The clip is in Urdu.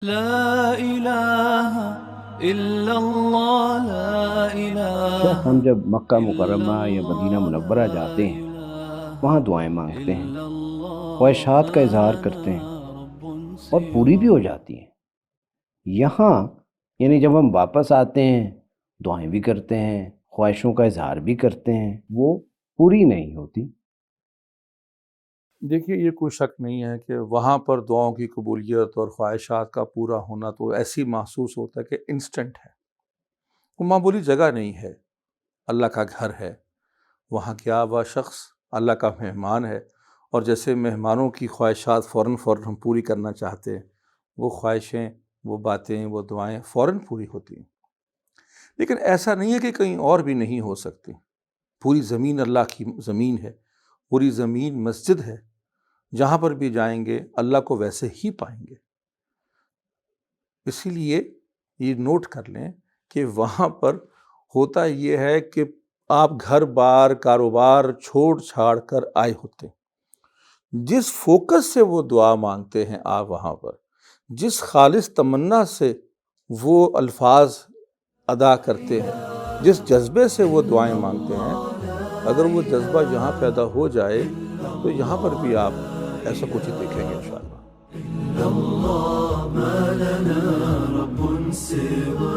لا الہ الا اللہ لا شیخ، الہ ہم جب مکہ الا مکرمہ یا مدینہ اللہ منورہ لا جاتے ہیں، وہاں الہ دعائیں مانگتے ہیں، الا اللہ خواہشات کا ما اظہار کرتے ہیں لنا رب اور پوری بھی ہو سوا جاتی ہیں۔ یہاں یعنی جب ہم واپس آتے ہیں، دعائیں بھی کرتے ہیں، خواہشوں کا اظہار بھی کرتے ہیں، وہ پوری نہیں ہوتی۔ دیکھیے، یہ کوئی شک نہیں ہے کہ وہاں پر دعاؤں کی قبولیت اور خواہشات کا پورا ہونا تو ایسی محسوس ہوتا ہے کہ انسٹنٹ ہے۔ وہ معمولی جگہ نہیں ہے، اللہ کا گھر ہے، وہاں گیا ہوا شخص اللہ کا مہمان ہے، اور جیسے مہمانوں کی خواہشات فوراً ہم پوری کرنا چاہتے ہیں، وہ خواہشیں، وہ باتیں، وہ دعائیں فوراً پوری ہوتی ہیں۔ لیکن ایسا نہیں ہے کہ کہیں اور بھی نہیں ہو سکتی۔ پوری زمین اللہ کی زمین ہے، پوری زمین مسجد ہے، جہاں پر بھی جائیں گے اللہ کو ویسے ہی پائیں گے۔ اسی لیے یہ نوٹ کر لیں کہ وہاں پر ہوتا یہ ہے کہ آپ گھر بار کاروبار چھوڑ چھاڑ کر آئے ہوتے ہیں، جس فوکس سے وہ دعا مانگتے ہیں، آپ وہاں پر جس خالص تمنا سے وہ الفاظ ادا کرتے ہیں، جس جذبے سے وہ دعائیں مانگتے ہیں، اگر وہ جذبہ یہاں پیدا ہو جائے تو یہاں پر بھی آپ ایسا کچھ ہی دیکھیں گے انشاءاللہ۔ اللہ ما لنا رب سوا